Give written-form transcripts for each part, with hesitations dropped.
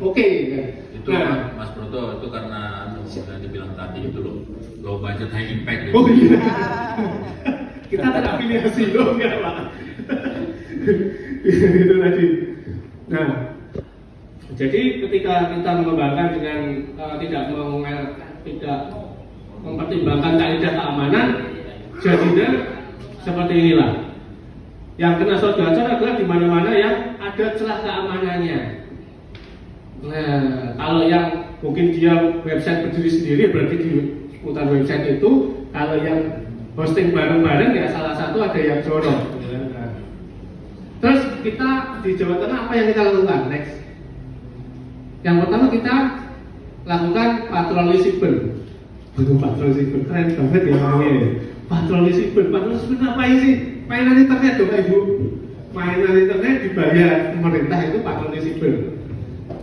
oke. Itu Mas Broto, itu karena yang dibilang tadi itu low budget high impact. Oh iya. Kita terafiliasi loh ya Pak. Itu tadi. Nah, jadi ketika kita mengembangkan dengan tidak mempertimbangkan kaidah keamanan, jadinya seperti inilah. Yang kena short gacor adalah di mana-mana yang ada celah keamanannya. Nah, kalau yang mungkin dia website berdiri sendiri berarti di seputar website itu. Kalau yang hosting bareng-bareng ya salah satu ada yang jorok. Terus kita di Jawa Tengah apa yang kita lakukan? Next. Yang pertama kita lakukan patroli siber. Patroli siber keren banget ya namanya. Patroli siber apa sih? Mainan internet dong Ibu. Mainan internet dibayar pemerintah itu patroli siber.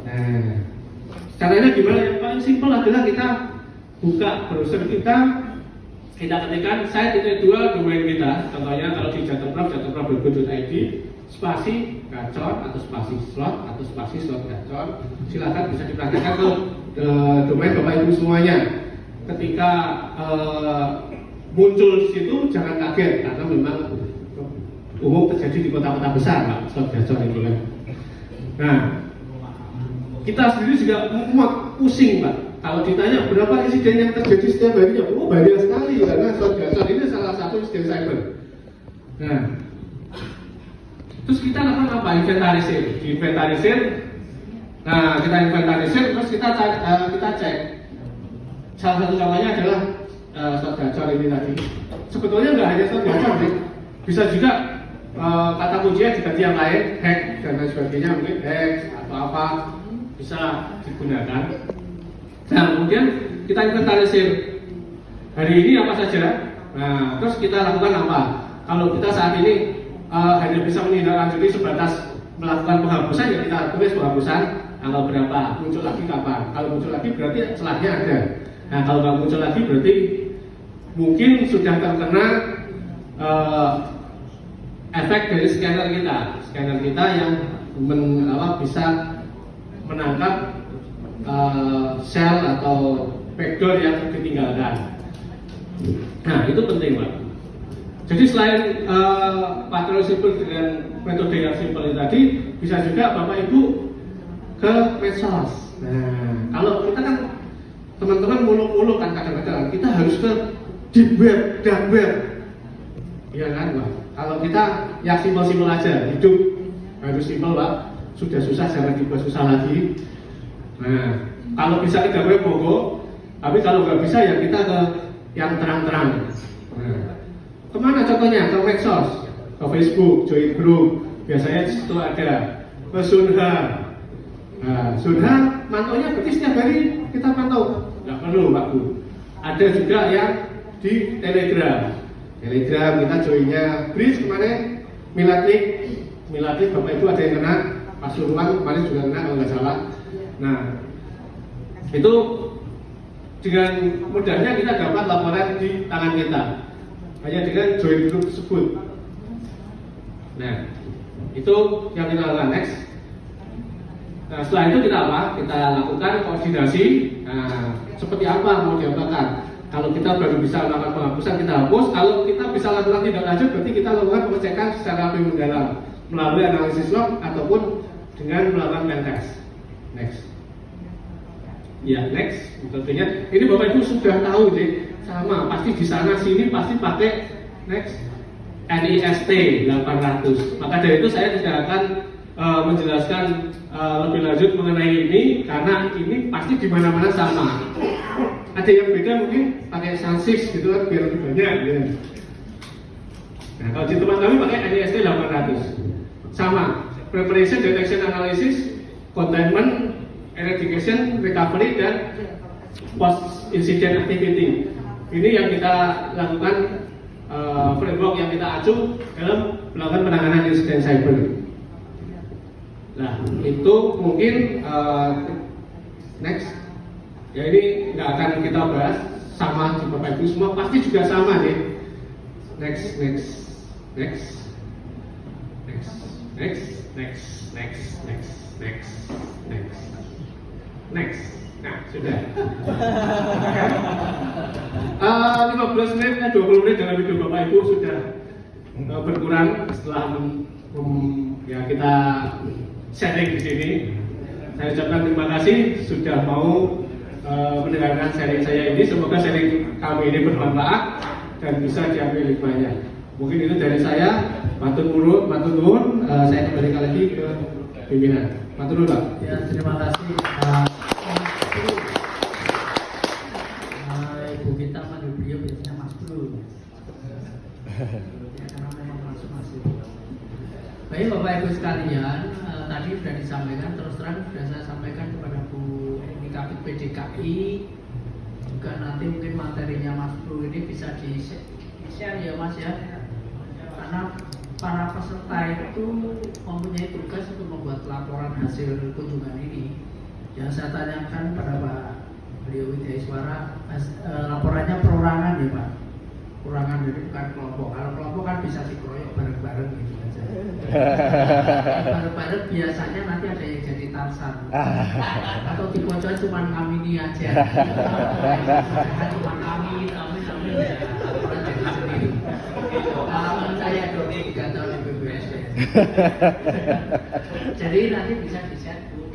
Nah, caranya gimana? Yang paling simpel adalah kita buka browser kita ketikkan site.2 domain kita. Contohnya kalau di jatengprov.go.id spasi gacor atau spasi slot atau spasi slot gacor. Silakan bisa dipraktekkan ke domain Bapak Ibu semuanya. Ketika muncul di situ jangan kaget karena memang umum terjadi di kota-kota besar Pak, slot gacor itu kan. Nah, kita sendiri juga muak pusing Pak. Kalau ditanya berapa insiden yang terjadi setiap harinya, banyak sekali karena slot gacor ini salah satu insiden cyber. Nah, terus kita lakukan apa? Inventarisir. Diinventarisir. Nah, kita inventarisir terus kita cek. Salah satu contohnya adalah slot gacor ini tadi. Sebetulnya nggak hanya slot gacor sih. Bisa juga kata kuncinya diganti yang lain, hack dan lain sebagainya, mungkin hack atau apa bisa digunakan. Nah, kemudian kita inventarisir hari ini apa saja. Nah, terus kita lakukan apa? Kalau kita saat ini hanya bisa menindaklanjuti sebatas melakukan penghapusan, ya kita tulis penghapusan tanggal berapa, muncul lagi kapan. Kalau muncul lagi berarti celahnya ada. Nah, kalau nggak muncul lagi berarti mungkin sudah terkena efek dari scanner kita yang bisa menangkap shell atau backdoor yang ditinggalkan. Nah, itu penting Pak. Jadi selain patroli siber dengan metode yang simpel tadi, bisa juga Bapak Ibu ke medsos. Nah, kalau kita kan teman-teman mulu-mulu kan kadang-kadang kita harus ke deep web, dark web, iya kan Pak? Kalau kita ya simpel-simpel aja, hidup harus simpel Pak. Sudah susah jangan dibuat susah lagi. Nah, kalau bisa ke dark web monggo, tapi kalau nggak bisa ya kita ke yang terang-terang. Nah, kemana contohnya? Ke medsos, ke Facebook, join group, biasanya di situ ada. Ke Sunha. Nah, Sunha mantaunya berarti setiap hari kita pantau. Nggak perlu Pak Bu. Ada juga yang di Telegram. Telegram kita joinnya Bridge kemarin, Milatlik Bapak Ibu ada yang kena, Pasuruan kemarin juga kena kalau nggak salah. Nah, itu dengan mudahnya kita dapat laporan di tangan kita hanya dengan join group tersebut. Nah, itu yang kita lakukan. Next. Nah, setelah itu kita apa? Kita lakukan koordinasi. Nah, seperti apa mau diapakan? Kalau kita baru bisa melakukan penghapusan, kita hapus. Kalau kita bisa lakukan tindak lanjut, berarti kita lakukan pengecekan secara lebih mendalam melalui analisis log ataupun dengan melakukan pentest. Next. Ya, next. Tentunya ini Bapak Ibu sudah tahu deh, sama pasti di sana sini pasti pakai next NIST 800. Maka dari itu saya tidak akan menjelaskan lebih lanjut mengenai ini karena ini pasti di mana-mana sama. Ada yang beda mungkin pakai SANSIS gitu kan biar lebih banyak ya. Nah, kalau di tempat kami pakai NIST 800. Sama, preparation, detection, analysis, containment, eradication, recovery, dan post incident activity. Ini yang kita lakukan framework yang kita acu dalam melakukan penanganan insiden cyber. Nah, itu mungkin next. Ya ini nggak akan kita bahas, sama di Bapak Ibu semua pasti juga sama deh. Next. Next. Nah, sudah. 15 menit, 20 menit dalam video Bapak Ibu sudah berkurang setelah ya kita sharing di sini. Saya ucapkan terima kasih sudah mau mendengarkan sharing saya ini. Semoga sharing kami ini bermanfaat dan bisa diambil hikmahnya. Mungkin itu dari saya. Matur nuwun. Saya kembalikan lagi ke pimpinan. Matur nuwun, Pak. Ya, terima kasih. Ibu kita panggil beliau biasanya Mas Bro. Ya, karena memang langsung masuk. Baik Bapak Ibu sekalian, tadi sudah disampaikan, terus terang sudah saya sampaikan kepada Bu ini Kabid PDKI. Juga nanti mungkin materinya Mas Bro ini bisa di-share ya Mas ya. Karena para peserta itu mempunyai tugas untuk membuat laporan hasil kunjungan ini. Yang saya tanyakan pada Pak beliau Widya Iswara, laporannya perorangan ya Pak, perorangan jadi bukan kelompok. Kalau kelompok kan bisa dikeroyok bareng-bareng gitu aja. Bareng-bareng biasanya nanti ada yang jadi Tarsan atau di pojok cuma kami ini aja. Cuma kami ya, laporan jadi sendiri. Pengalaman saya 23 tahun di BBS. Jadi nanti bisa di-share Bu,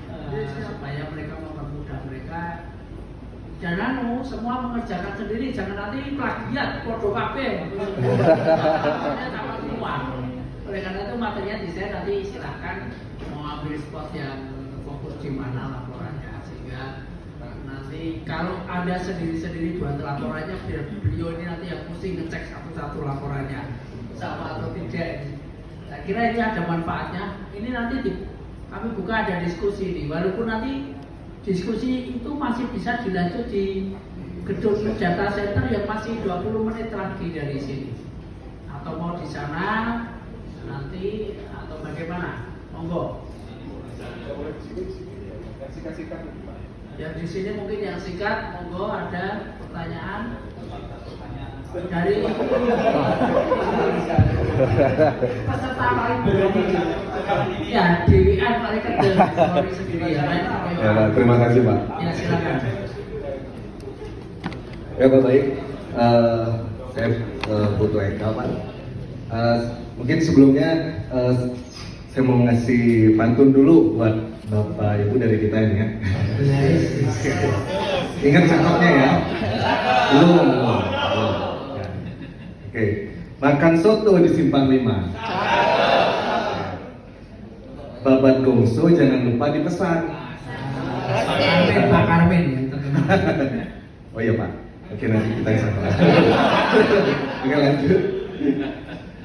supaya mereka mempermudah mereka. Jangan semua mengerjakan sendiri, jangan nanti plagiat, podo kabeh. Sama semua. Oleh karena itu materinya di-share, nanti silahkan mau ambil spot yang fokus di mana laporannya, sehingga nanti kalau ada sendiri-sendiri buat laporannya, biar beliau ini nanti yang mesti ngecek satu-satu laporannya sama atau tidak. Saya kira ini ada manfaatnya. Ini nanti kami buka ada diskusi ini, walaupun nanti diskusi itu masih bisa dilanjut di gedung data center yang masih 20 menit lagi dari sini. Atau mau di sana nanti atau bagaimana? Monggo. Yang di sini mungkin yang singkat, monggo ada pertanyaan dari peserta paling berani. Ya, DWR paling kecil sendiri ya. Ya, terima kasih Pak. Ya, silakan. Ya Pak, baik. Saya butuh Eka Pak. Mungkin sebelumnya saya mau ngasih pantun dulu buat Bapak Ibu dari kita ini ya. Ingat cakapnya ya. Belum. Oke. Makan soto di Simpang 5. Babat gongso jangan lupa dipesan. Pak Karmen yang terkenal. Oh iya Pak. Oke, nanti kita sama. Oke, lanjut.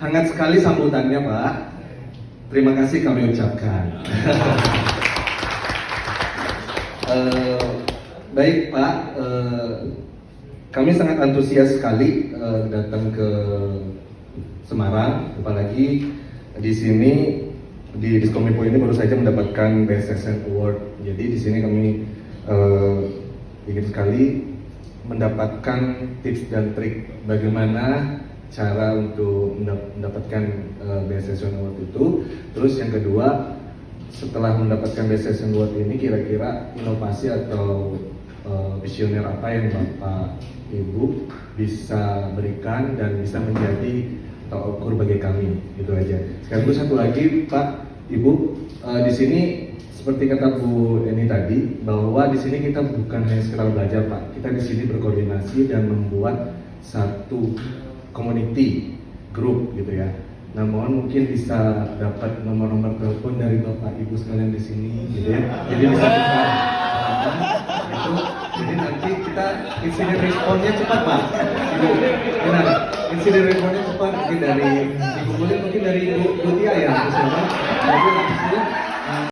Hangat sekali sambutannya Pak. Terima kasih kami ucapkan. Baik Pak, kami sangat antusias sekali datang ke Semarang, apalagi di sini di Diskominfo ini baru saja mendapatkan BSSN Award. Jadi di sini kami ingin sekali mendapatkan tips dan trik bagaimana cara untuk mendapatkan BSSN Award itu. Terus yang kedua, setelah mendapatkan BSSN Award ini kira-kira inovasi atau visioner apa yang Bapak Ibu bisa berikan dan bisa menjadi tolak ukur bagi kami, itu aja. Sekaligus satu lagi Pak Ibu, di sini seperti kata Bu Eni tadi, bahwa di sini kita bukan hanya sekedar belajar Pak, kita di sini berkoordinasi dan membuat satu community group gitu ya. Nah, mohon mungkin bisa dapat nomor-nomor telepon dari Bapak Ibu sekalian di sini gitu ya. Jadi bisa kita itu, jadi nanti kita insiden responnya cepat Pak. Gitu. Benar. Insiden responnya cepat mungkin dari dikumpulin mungkin dari Bu Tia ya, terus ya Pak. Jadi